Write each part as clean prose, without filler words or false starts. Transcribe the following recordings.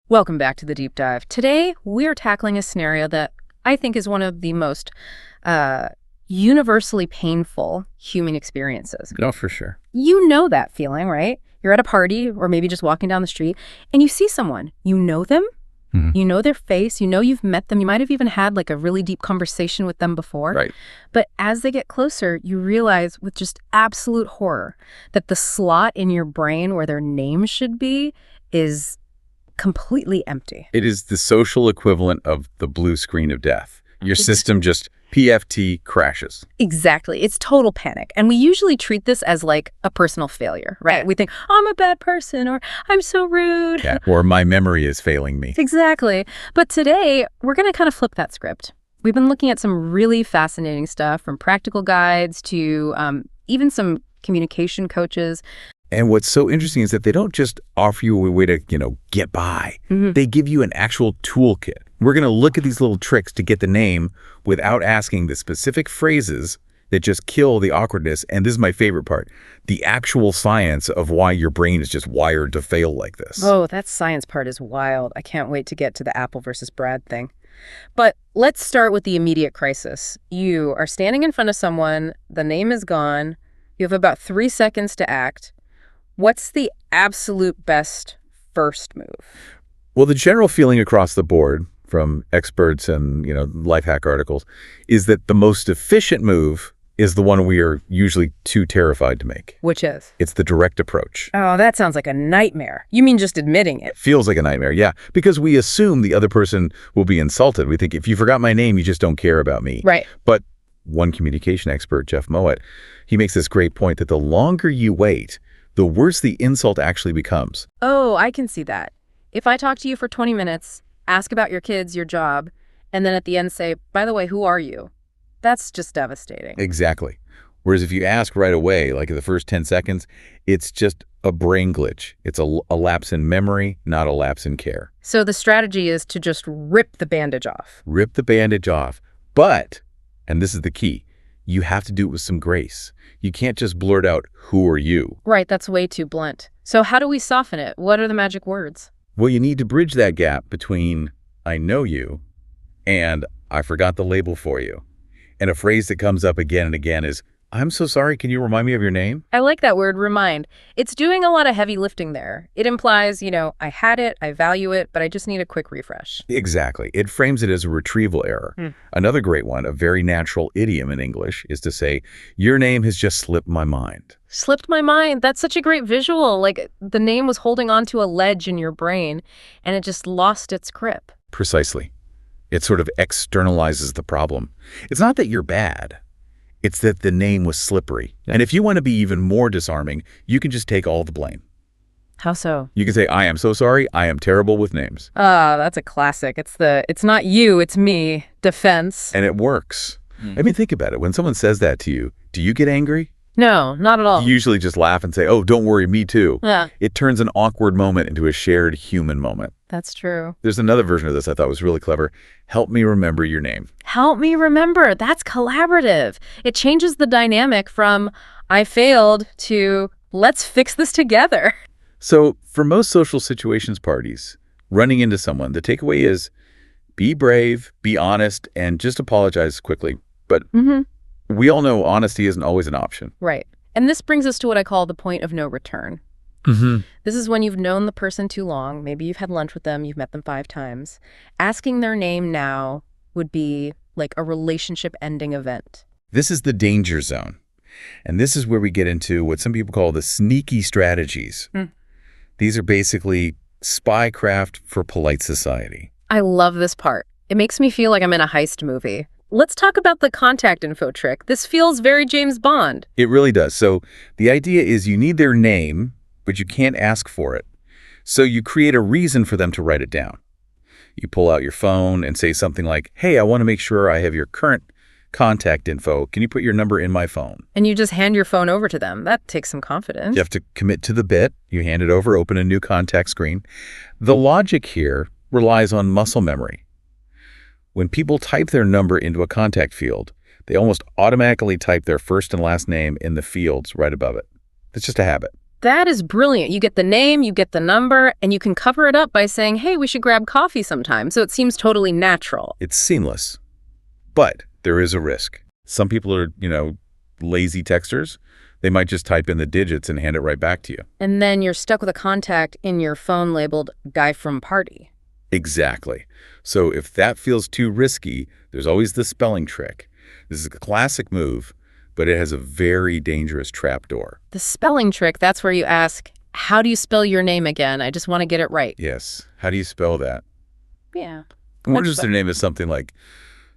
Welcome back to the deep dive. Today, we are tackling a scenario that I think is one of the most universally painful human experiences. No, for sure. You know that feeling, right? You're at a party or maybe just walking down the street and you see someone. You know them. You know their face. You know you've met them. You might have even had like a really deep conversation with them before. Right. But as they get closer, you realize with just absolute horror that the slot in your brain where their name should be is completely empty. It is the social equivalent of the blue screen of death. Your system just PFT crashes. Exactly. It's total panic. And we usually treat this as like a personal failure, right? We think, oh, I'm a bad person, or I'm so rude. Yeah. Or my memory is failing me. Exactly. But today, we're going to kind of flip that script. We've been looking at some really fascinating stuff, from practical guides to even some communication coaches. And what's so interesting is that they don't just offer you a way to, get by. They give you an actual toolkit. We're going to look at these little tricks to get the name without asking the specific phrases that just kill the awkwardness. And this is my favorite part, the actual science of why your brain is just wired to fail like this. Oh, that science part is wild. I can't wait to get to the Apple versus Brad thing. But let's start with the immediate crisis. You are standing in front of someone, the name is gone, you have about 3 seconds to act. What's the absolute best first move? Well, the general feeling across the board from experts and, life hack articles is that the most efficient move is the one we are usually too terrified to make. Which is? It's the direct approach. Oh, that sounds like a nightmare. You mean just admitting it? Feels like a nightmare, yeah, because we assume the other person will be insulted. We think, if you forgot my name, you just don't care about me. Right. But one communication expert, Jeff Mowat, he makes this great point that the longer you wait, the worse the insult actually becomes. Oh, I can see that. If I talk to you for 20 minutes, ask about your kids, your job, and then at the end say, by the way, who are you? That's just devastating. Exactly. Whereas if you ask right away, like in the first 10 seconds, it's just a brain glitch. It's a lapse in memory, not a lapse in care. So the strategy is to just rip the bandage off. Rip the bandage off. But, and this is the key, you have to do it with some grace. You can't just blurt out, who are you? Right, that's way too blunt. So how do we soften it? What are the magic words? Well, you need to bridge that gap between, I know you, and I forgot the label for you. And a phrase that comes up again and again is, I'm so sorry, can you remind me of your name? I like that word, remind. It's doing a lot of heavy lifting there. It implies, I had it, I value it, but I just need a quick refresh. Exactly. It frames it as a retrieval error. Another great one, a very natural idiom in English, is to say, your name has just slipped my mind. Slipped my mind. That's such a great visual. Like the name was holding onto a ledge in your brain and it just lost its grip. Precisely. It sort of externalizes the problem. It's not that you're bad. It's that the name was slippery. And if you want to be even more disarming, you can just take all the blame. How so? You can say, I am so sorry, I am terrible with names. Ah, that's a classic. It's not you, it's me. Defense. And it works. I mean, think about it. When someone says that to you, do you get angry? No, not at all. You usually just laugh and say, oh, don't worry, me too. Yeah. It turns an awkward moment into a shared human moment. That's true. There's another version of this I thought was really clever. Help me remember your name. Help me remember. That's collaborative. It changes the dynamic from I failed to let's fix this together. So for most social situations parties, running into someone, the takeaway is be brave, be honest, and just apologize quickly. But we all know honesty isn't always an option. Right. And this brings us to what I call the point of no return. This is when you've known the person too long. Maybe you've had lunch with them, you've met them 5 times. Asking their name now would be like a relationship-ending event. This is the danger zone. And this is where we get into what some people call the sneaky strategies. These are basically spycraft for polite society. I love this part. It makes me feel like I'm in a heist movie. Let's talk about the contact info trick. This feels very James Bond. It really does. So the idea is you need their name, but you can't ask for it. So you create a reason for them to write it down. You pull out your phone and say something like, hey, I want to make sure I have your current contact info. Can you put your number in my phone? And you just hand your phone over to them. That takes some confidence. You have to commit to the bit. You hand it over, open a new contact screen. The logic here relies on muscle memory. When people type their number into a contact field, they almost automatically type their first and last name in the fields right above it. It's just a habit. That is brilliant. You get the name, you get the number, and you can cover it up by saying, hey, we should grab coffee sometime. So it seems totally natural. It's seamless. But there is a risk. Some people are, lazy texters. They might just type in the digits and hand it right back to you. And then you're stuck with a contact in your phone labeled guy from party. Exactly. So if that feels too risky, there's always the spelling trick. This is a classic move, but it has a very dangerous trapdoor. The spelling trick, that's where you ask, how do you spell your name again? I just want to get it right. Yes. How do you spell that? Yeah. What if their name is something like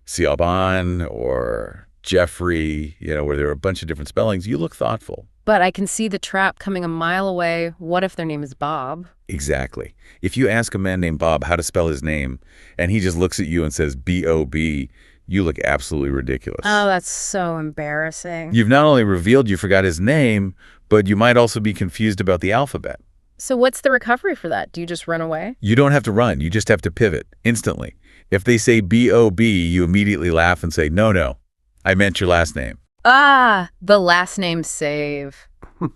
Siaban or Jeffrey, where there are a bunch of different spellings? You look thoughtful. But I can see the trap coming a mile away. What if their name is Bob? Exactly. If you ask a man named Bob how to spell his name, and he just looks at you and says B-O-B, you look absolutely ridiculous. Oh, that's so embarrassing. You've not only revealed you forgot his name, but you might also be confused about the alphabet. So what's the recovery for that? Do you just run away? You don't have to run. You just have to pivot instantly. If they say B-O-B, you immediately laugh and say, no, I meant your last name. Ah, the last name save.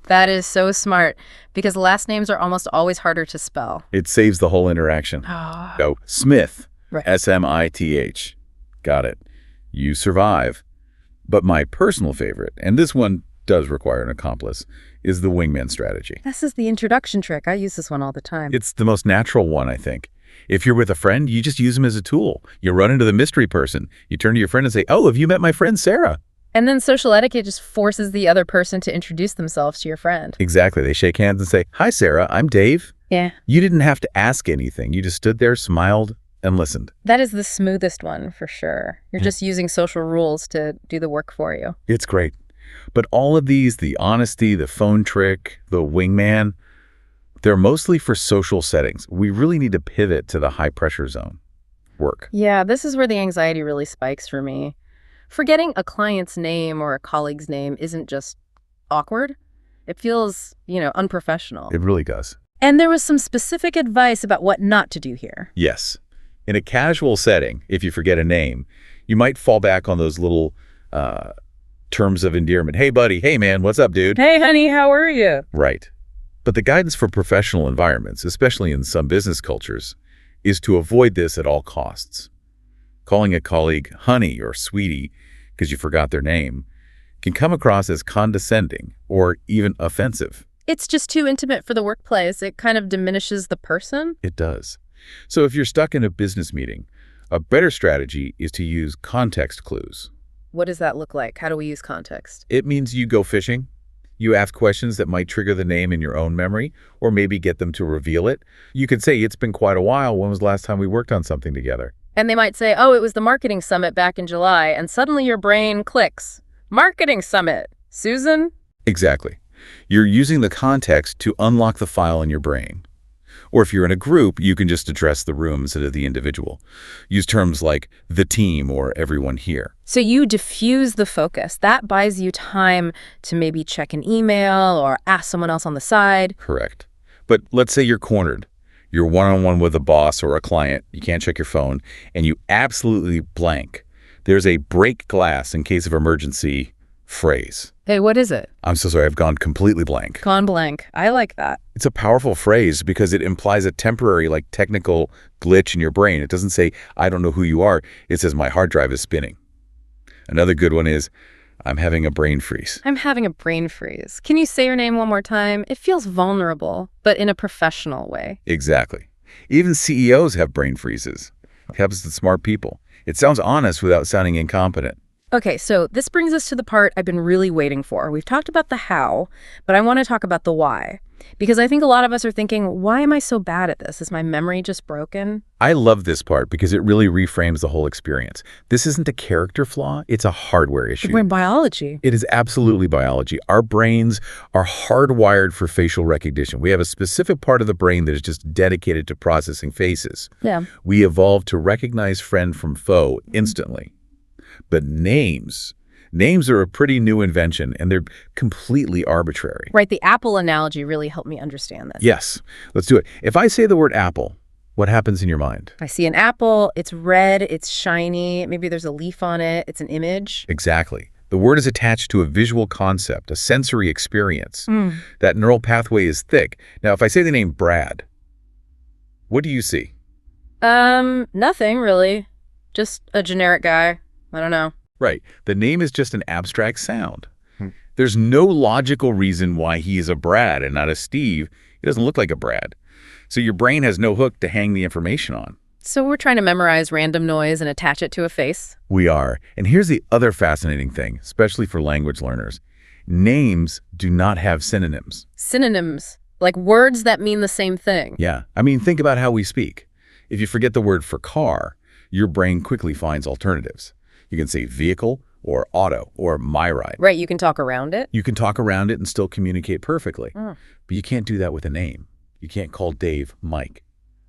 That is so smart because last names are almost always harder to spell. It saves the whole interaction. Oh. Go, Smith, Right. S-M-I-T-H. Got it. You survive. But my personal favorite, and this one does require an accomplice, is the wingman strategy. This is the introduction trick. I use this one all the time. It's the most natural one, I think. If you're with a friend, you just use them as a tool. You run into the mystery person. You turn to your friend and say, oh, have you met my friend Sarah? And then social etiquette just forces the other person to introduce themselves to your friend. Exactly. They shake hands and say, hi, Sarah, I'm Dave. Yeah. You didn't have to ask anything. You just stood there, smiled, and listened. That is the smoothest one for sure. You're just using social rules to do the work for you. It's great. But all of these, the honesty, the phone trick, the wingman, they're mostly for social settings. We really need to pivot to the high-pressure zone work. Yeah, this is where the anxiety really spikes for me. Forgetting a client's name or a colleague's name isn't just awkward. It feels, unprofessional. It really does. And there was some specific advice about what not to do here. Yes. In a casual setting, if you forget a name, you might fall back on those little terms of endearment. Hey, buddy. Hey, man. What's up, dude? Hey, honey, how are you? Right. But the guidance for professional environments, especially in some business cultures, is to avoid this at all costs. Calling a colleague honey or sweetie because you forgot their name can come across as condescending or even offensive. It's just too intimate for the workplace. It kind of diminishes the person. It does. So if you're stuck in a business meeting, a better strategy is to use context clues. What does that look like? How do we use context? It means you go fishing. You ask questions that might trigger the name in your own memory or maybe get them to reveal it. You could say, it's been quite a while. When was the last time we worked on something together? And they might say, oh, it was the marketing summit back in July. And suddenly your brain clicks. Marketing summit. Susan? Exactly. You're using the context to unlock the file in your brain. Or if you're in a group, you can just address the room instead of the individual. Use terms like the team or everyone here. So you diffuse the focus. That buys you time to maybe check an email or ask someone else on the side. Correct. But let's say you're cornered. You're one-on-one with a boss or a client. You can't check your phone, and you absolutely blank. There's a break glass in case of emergency phrase. Hey, what is it? I'm so sorry, I've gone completely blank. Gone blank. I like that. It's a powerful phrase because it implies a temporary, technical glitch in your brain. It doesn't say, I don't know who you are. It says, my hard drive is spinning. Another good one is, I'm having a brain freeze. I'm having a brain freeze. Can you say your name one more time? It feels vulnerable, but in a professional way. Exactly. Even CEOs have brain freezes. It happens to smart people. It sounds honest without sounding incompetent. Okay, so this brings us to the part I've been really waiting for. We've talked about the how, but I want to talk about the why. Because I think a lot of us are thinking, why am I so bad at this? Is my memory just broken? I love this part because it really reframes the whole experience. This isn't a character flaw, it's a hardware issue. We're in biology. It is absolutely biology. Our brains are hardwired for facial recognition. We have a specific part of the brain that is just dedicated to processing faces. Yeah. We evolved to recognize friend from foe instantly. But names are a pretty new invention, and they're completely arbitrary. Right, the apple analogy really helped me understand this. Yes, let's do it. If I say the word apple, what happens in your mind? I see an apple, it's red, it's shiny, maybe there's a leaf on it, it's an image. Exactly. The word is attached to a visual concept, a sensory experience. Mm. That neural pathway is thick. Now, if I say the name Brad, what do you see? Nothing really. Just a generic guy. I don't know. Right. The name is just an abstract sound. There's no logical reason why he is a Brad and not a Steve. He doesn't look like a Brad. So your brain has no hook to hang the information on. So we're trying to memorize random noise and attach it to a face? We are. And here's the other fascinating thing, especially for language learners. Names do not have synonyms. Synonyms, like words that mean the same thing. Yeah. I mean, think about how we speak. If you forget the word for car, your brain quickly finds alternatives. You can say vehicle or auto or my ride. Right, you can talk around it? You can talk around it and still communicate perfectly. Mm. But you can't do that with a name. You can't call Dave Mike.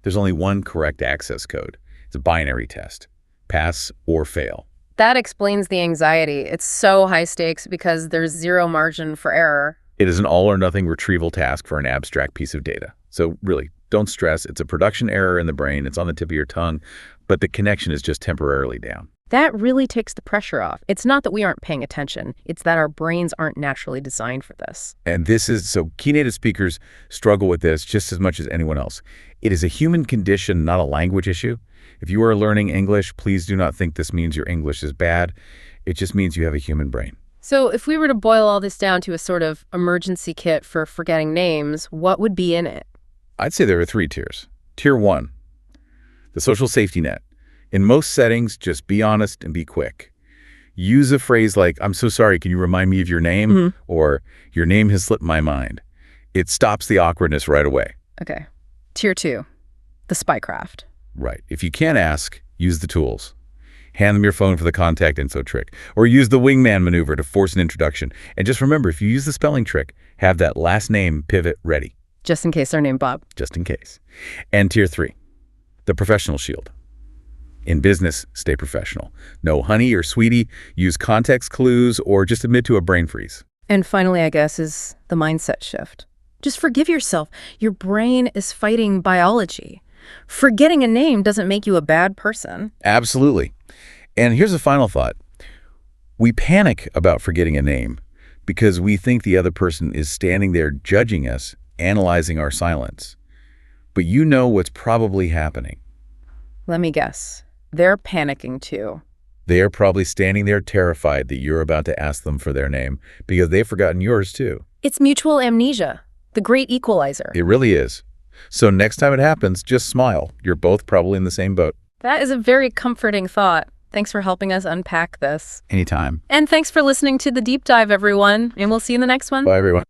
There's only one correct access code. It's a binary test. Pass or fail. That explains the anxiety. It's so high stakes because there's zero margin for error. It is an all-or-nothing retrieval task for an abstract piece of data. So really, don't stress. It's a production error in the brain. It's on the tip of your tongue, but the connection is just temporarily down. That really takes the pressure off. It's not that we aren't paying attention. It's that our brains aren't naturally designed for this. And so key native speakers struggle with this just as much as anyone else. It is a human condition, not a language issue. If you are learning English, please do not think this means your English is bad. It just means you have a human brain. So if we were to boil all this down to a sort of emergency kit for forgetting names, what would be in it? I'd say there are 3 tiers. Tier 1, the social safety net. In most settings, just be honest and be quick. Use a phrase like, "I'm so sorry, can you remind me of your name?" Mm-hmm. Or, "Your name has slipped my mind." It stops the awkwardness right away. Okay. Tier 2, the spycraft. Right. If you can't ask, use the tools. Hand them your phone for the contact info trick. Or use the wingman maneuver to force an introduction. And just remember, if you use the spelling trick, have that last name pivot ready. Just in case they're named Bob. Just in case. And tier 3, the professional shield. In business, stay professional. No honey or sweetie, use context clues, or just admit to a brain freeze. And finally, I guess, is the mindset shift. Just forgive yourself. Your brain is fighting biology. Forgetting a name doesn't make you a bad person. Absolutely. And here's a final thought. We panic about forgetting a name because we think the other person is standing there judging us, analyzing our silence. But you know what's probably happening. Let me guess. They're panicking too. They are probably standing there terrified that you're about to ask them for their name because they've forgotten yours too. It's mutual amnesia, the great equalizer. It really is. So next time it happens, just smile. You're both probably in the same boat. That is a very comforting thought. Thanks for helping us unpack this. Anytime. And thanks for listening to The Deep Dive, everyone. And we'll see you in the next one. Bye, everyone.